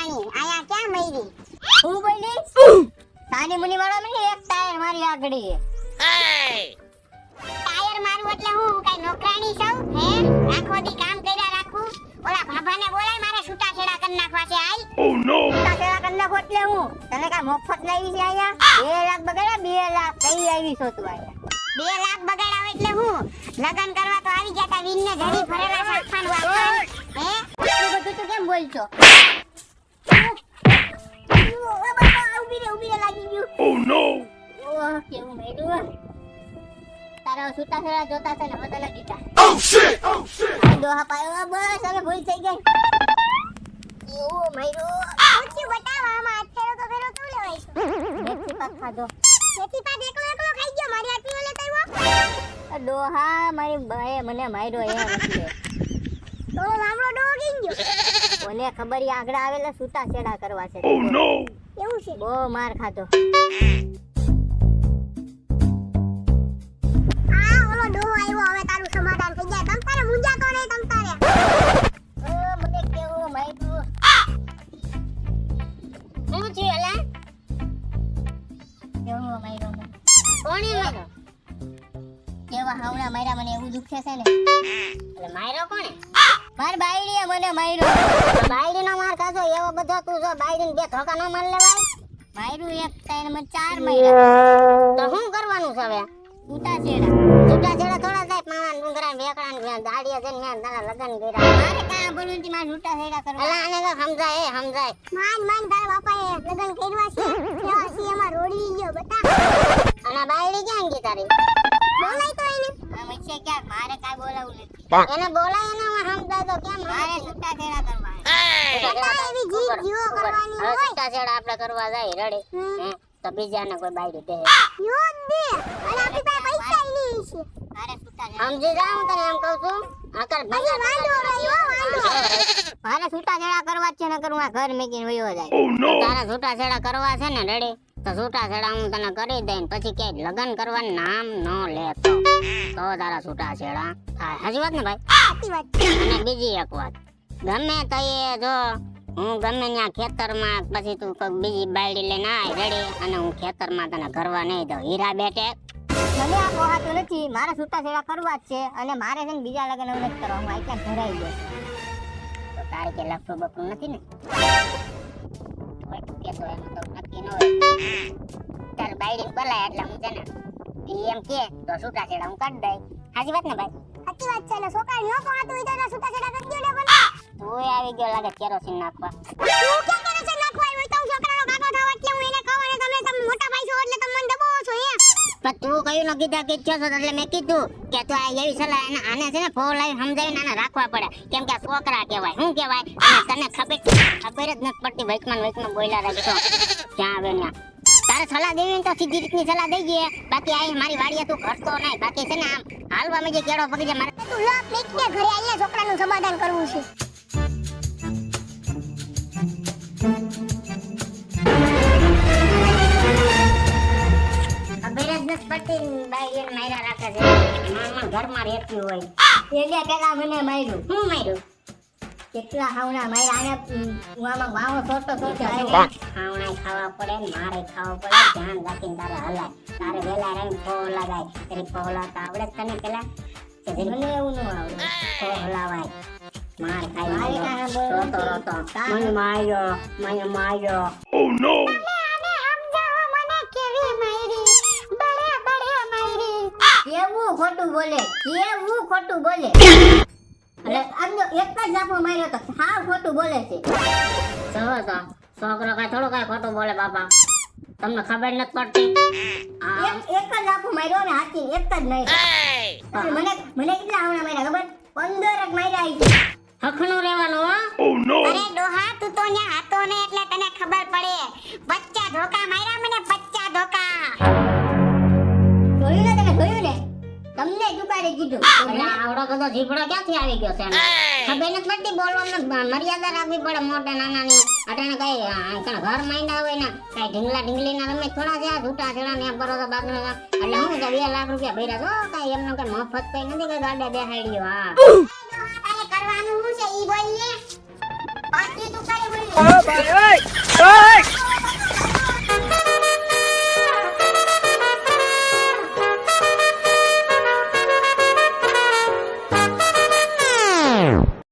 નોકરાણી આયા ક્યાં મયરી? હું બોલી સાની મુની વાળા મને એક ટાયર મારી આગળી ટાયર મારું એટલે હું કઈ નોકરાણી છું? હે આખો દી કામ કર્યા રાખું? ઓલા ભાભાને બોલાય મારે છૂટા છેડા કરી નાખવા છે. આઈ છૂટા છેડા કરી નાખો એટલે હું તને કાઈ મફત લાવી છે આયા 2 લાખ બગાડ્યા 2 લાખ કઈ આવી છો તું આયા 2 લાખ બગાડાવ એટલે હું લગન કરવા તો આવી ગયા તા વિનને જડી ફરેલા સાફાનું આપવાનું. હે એટલું બધું તું કેમ બોલશો? ઉભી રે લાગી ગયું. Oh no! ઓહ કેવું મેડું તારા છૂટા છેડા જોતા છે ને બદલા દીધા. Oh shit! Oh shit! દોહા પાયો બસ હવે ભૂલ થઈ ગઈ. ઓ માયરો પૂછ્યું બતાવો આમાં અત્યારે તો ફેરો તું લેવાય છે. મેથી પાક ખાધો. ખેતી પાક એકલો ખાઈ ગયો મારી આટલી ઓલે તઈવો. દોહા મારી બાએ મને માર્યો એમ એટલે તો લામડો ડોગી ગયો. ઓને ખબર ઈ આગળ આવેલા છૂટા છેડા કરવા છે. Oh no! એવું છે. બહુ માર ખાધો. આ ઓલો ડોહો આવ્યો હવે તારું સમાધાન થઈ જાય. તમ તારે મુંજાતો નહીં તમ તારે. ઓ મને કેવું માર્યું. શું થયું એલા? કેવું માર્યો મને? કોણે માર્યો? કેવા હાવણા માર્યા મને એવું દુખે છે ને. એટલે માર્યો કોણે? માર બાયડીએ મને માર્યો. બાયડીનો માર ખાધો એવો બધો તું જો બાયડીને 2 ધોકા ન માર લેવાય. માર્યું એક ટાઈમ મને 4 માર્યા. તો શું કરવાનું છે હવે? છૂટા છેડા થોડા થાય પાવાન ડુંગરા વેકડાન દાડિયા જઈને મેં તારા લગન કર્યા. મારે કાં બોલું થી માર છૂટા છેડા કરવા. અલા આને તો સમજાય માન તારા બાપાએ લગન કર્યા છે. એવા છે એમાં રોડી ગયો બટા. અને બાયડી ક્યાં ગઈ તારી? બોલાય તો એને. આમ છે ક્યાં મારે કાઈ બોલાવું નથી. Bonk. એને બોલાય એને હું સમજાય તો કેમ મારે છૂટા છેડા કરવા. બટા એવી જીત જીવો કરવાની હવે હોય. છૂટા છેડા આપણે કરવા જાય રડે. હે તો બીજાને કોઈ બાયડી દે. યો દે. અને આપણી પાસે પૈસા ઈ નહીં છે. મારે છૂટા છેડા સમજી જાઉં તને એમ કહું છું. આકર પછી વાંધો રહ્યો વાંધો. મારે છૂટા છેડા કરવા જ છે ને કરું આ ઘર મેકીને વયો જાય. Oh no! તારા છૂટા છેડા કરવા છે ને રેડી તો છૂટા છેડા હું તને કરી દઈ પછી ક્યાંય લગન કરવાનું નામ ન લેતો તો તારા છૂટા છેડા થાય. હાજી વાત ને ભાઈ? સાચી વાત છે. અને બીજી એક વાત ગમે તો એ જો હું ગમે ત્યાં ખેતરમાં પછી તું કોઈક બીજી બાયડી લઈને આય રેડી અને હું ખેતરમાં તને કરવા નહીં દઉં. હીરા બેટે મને આ પોહાતું નથી. મારે છૂટા છેડા કરવા જ છે અને મારે છે ને બીજા લગન હવે નથી કરવા. હું આ ક્યાં ધરાઈ ગયો તો તારે કે લફડું બફડું નથી ને? કેતો એનું તો નક્કી ન હોય. તાર બાયડી બોલાય એટલે હું છે ને ઈ એમ કે તો છૂટા છેડા હું કરી દઈ. હાજી વાત ને ભાઈ? સાચી વાત છે. એટલે છોકરા નો કોહાતું હોય તો છૂટા છેડા કરી દો ને બટા. તું આવી ગયો લાગે કેરોસીન નાખવા. તું ક્યાં કરે છે નાખવા આવ્યો તો હું છોકરાનો કાકો થાવ એટલે હું એને કહું અને તમે મોટા ભાઈ છો એટલે તમે મને દબાવો છો હે. પણ તું કયું નક્કી કે છો એટલે મેં કીધું કે તું આ એવી સલાહ આને છે ને ફોન લાવી સમજાવીને આને રાખવા પડે કેમ કે આ છોકરા કહેવાય. શું કહેવાય? અને તને ખબર જ નથી પડતી. વૈકમાં બોલ્યા રાખજો ક્યાં આવે ત્યાં. તારે સલાહ દેવી તો સીધી રીતની સલાહ દઈ ગયે. બાકી આ મારી વાડીએ તું કરતો નહીં. બાકી છે ને આમ હાલવા મેં જે કેળો પગી જાય મારે તું લો પ્લેટ ને ઘરે આવીને છોકરાનું સમાધાન કરવું છે. ખબર જ નથી પડતી. બાયડીને માર્યા રાખે છે. મામા ઘરમાં રહેતી હોય એટલે પેલા મને માર્યું. શું માર્યું? કેટલા હાવણા માર્યા. આને વાવો છોટો Bonk. હાવણા ખાવા પડે મારે ખાવા પડે. ધ્યાન રાખીને તારે હલાય. તારે વેલા રહીને ફો લગાય. તેરી ફો હલાવતા આવડે જ તને પેલા? મને એવું ન આવડે. ફો હલાવાય માર ખાઈ રોતો મને માર્યો. Oh no! કેવું ખોટું બોલે એટલે આમ તો એક જ જાપો માર્યો તો સાવ ખોટું બોલે છે. જોવો તો છોકરો કાંઈ થોડું કાંઈ ખોટું બોલે બાપા. તમને ખબર નથી પડતી. એક જ જાપો માર્યો ને હાથી એક જ નહીં. મને કેટલા આવણા માર્યા ખબર? 15 જ માર્યા છે. હખનું રહેવાનું હો. Oh no! અરે ડોહા તું તો ન્યા હતો ને એટલે તને ખબર પડે. બચ્ચા ધોકા માર્યા મને બચ્ચા ધોકા. જોયું ને તમને દુકારે કીધું. આવડો બધો જીભડો ક્યાંથી આવી ગયો છે? ખબર નથી પડતી. બોલવામાં મર્યાદા રાખવી પડે મોટા નાનાની. અટાણે કઈ ઘર માંડ્યા હોય ને કઈ ઢીંગલી ના રમે થોડા છે. છૂટા છેડા ને એમ કરો તો બાપ એટલે હું 2 લાખ રૂપિયા ભર્યા છો. કઈ એમનો કઈ મફત કઈ નથી કે ગાડે બેહાડ્યો. હા તારે કરવાનું શું છે ઈ બોલ ને. પાછી તું કરે બોલ ને. ભાઈ ઓય